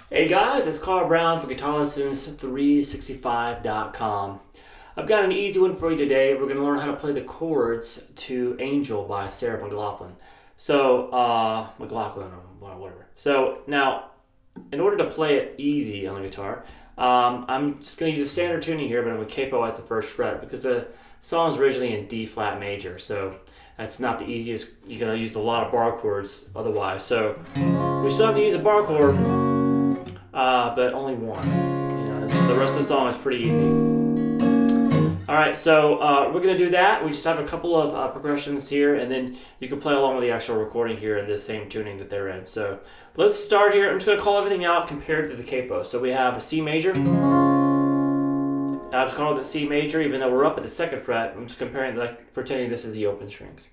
Hey guys, it's Carl Brown for GuitarLessons365.com. I've got an easy one for you today. We're going to learn how to play the chords to Angel by Sarah McLachlan. So, McLachlan or whatever. So now, in order to play it easy on the guitar, I'm just going to use a standard tuning here, but I'm going to capo at the first fret because the song is originally in D flat major. So that's not the easiest. You're going to use a lot of bar chords otherwise. So we still have to use a bar chord. But only one. So the rest of the song is pretty easy. Alright, so we're going to do that. We just have a couple of progressions here, and then you can play along with the actual recording here in the same tuning that they're in. So let's start here. I'm just going to call everything out compared to the capo. So we have a C major. I'm just calling it the C major, even though we're up at the second fret. I'm just comparing, like, pretending this is the open strings.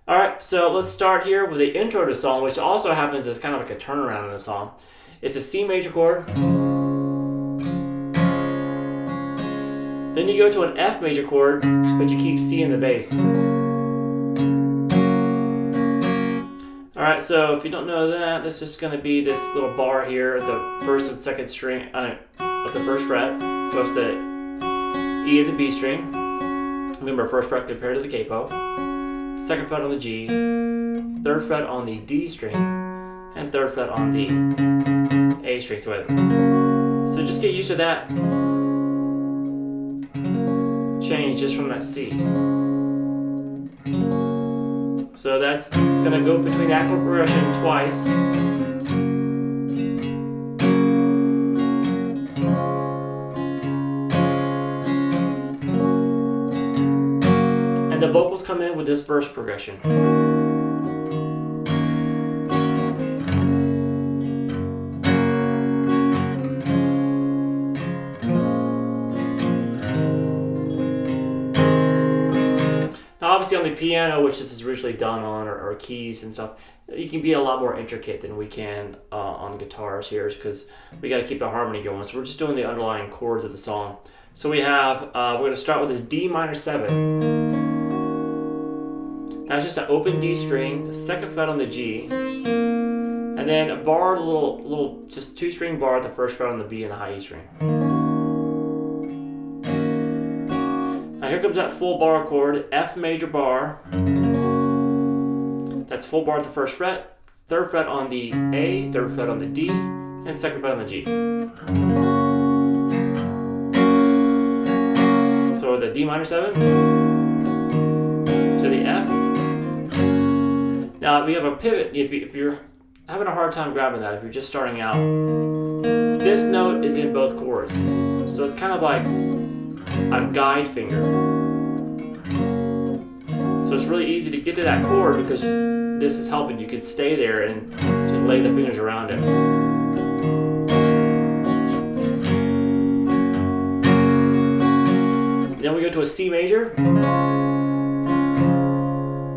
Alright, so let's start here with the intro to the song, which also happens as kind of like a turnaround in the song. It's a C major chord. Then you go to an F major chord, but you keep C in the bass. Alright, so if you don't know that, this is going to be this little bar here, the first and second string of the first fret, goes to E and the B string. Remember, first fret compared to the capo. Second fret on the G, third fret on the D string, and third fret on the A string. So just get used to that change just from that C. So it's going to go between that chord progression twice. And the vocals come in with this verse progression. Obviously on the piano, which this is originally done on, or keys and stuff, you can be a lot more intricate than we can on guitars here, because we got to keep the harmony going. So we're just doing the underlying chords of the song. So we have, we're going to start with this D minor 7. That's just an open D string, the second fret on the G, and then a bar, little just 2-string bar at the first fret on the B and the high E string. Now here comes that full bar chord, F major bar. That's full bar at the first fret, third fret on the A, third fret on the D, and second fret on the G. So the D minor 7 to the F. Now we have a pivot. If you're having a hard time grabbing that, if you're just starting out, this note is in both chords. So it's kind of like a guide finger. So it's really easy to get to that chord because this is helping. You can stay there and just lay the fingers around it. Then we go to a C major.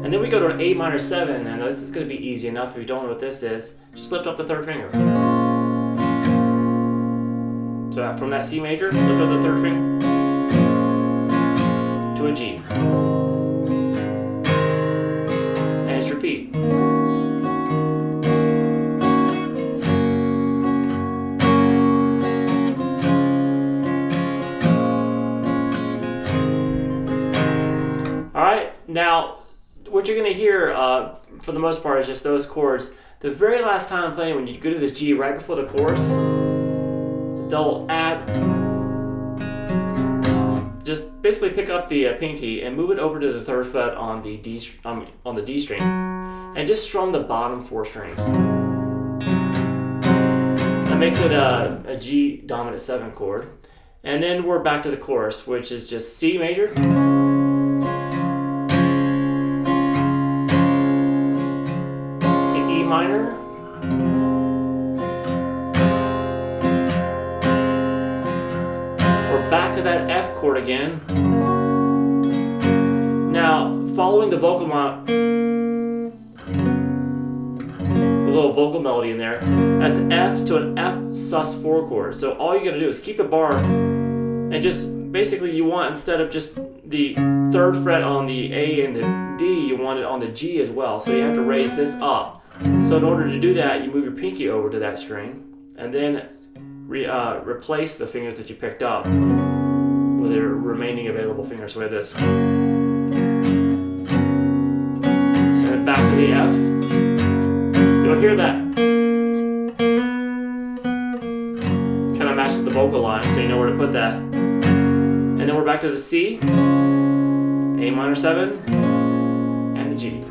And then we go to an A minor 7, and this is going to be easy enough. If you don't know what this is, just lift up the third finger. So from that C major, lift up the third finger to a G. And just repeat. Now, what you're going to hear for the most part is just those chords. The very last time I'm playing, when you go to this G right before the chorus, they'll add, just basically pick up the pinky and move it over to the 3rd fret on the D string, and just strum the bottom 4 strings. That makes it a G dominant 7 chord. And then we're back to the chorus, which is just C major, to E minor, we're back to that F chord again. Now, following the vocal little vocal melody in there, that's F to an F sus4 chord. So all you gotta do is keep the bar, and just basically you want, instead of just the 3rd fret on the A and the D, you want it on the G as well. So you have to raise this up. So in order to do that, you move your pinky over to that string, and then replace the fingers that you picked up with the remaining available fingers. So we have this. And then back to the F. You'll hear that kind of matches the vocal line, so you know where to put that. And then we're back to the C, A minor 7, and the G.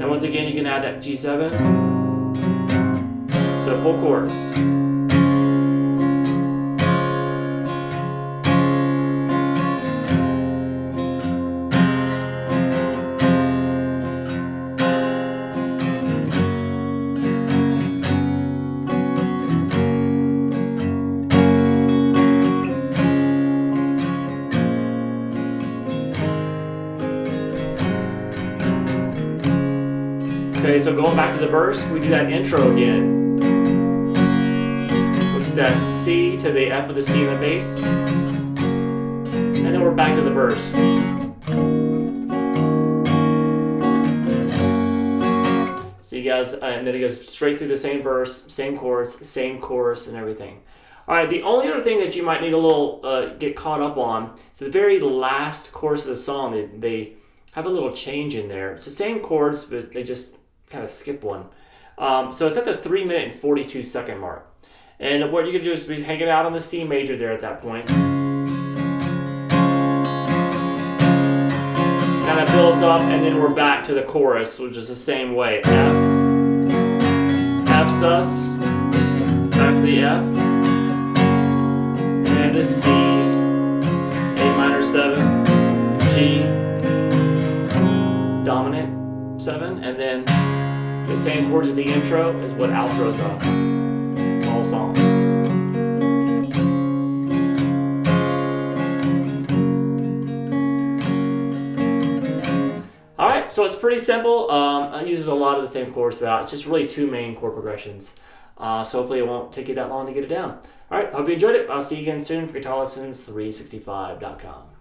And once again, you can add that G7. So full chorus. Okay, so going back to the verse, we do that intro again, which is that C to the F with the C in the bass, and then we're back to the verse. So you guys, and then it goes straight through the same verse, same chords, same chorus, and everything. All right, the only other thing that you might need a little get caught up on is the very last chorus of the song. They have a little change in there. It's the same chords, but they just kind of skip one. So it's at the 3-minute and 42-second mark. And what you can do is be hanging out on the C major there at that point. Kind of builds up, and then we're back to the chorus, which is the same way. F, F sus, back to the F, and the C, A minor 7, G, dominant 7, and then the same chords as the intro is what outros up the whole song. Alright, so it's pretty simple. It uses a lot of the same chords throughout. It's just really 2 main chord progressions. So hopefully it won't take you that long to get it down. Alright, hope you enjoyed it. I'll see you again soon for GuitarLessons365.com.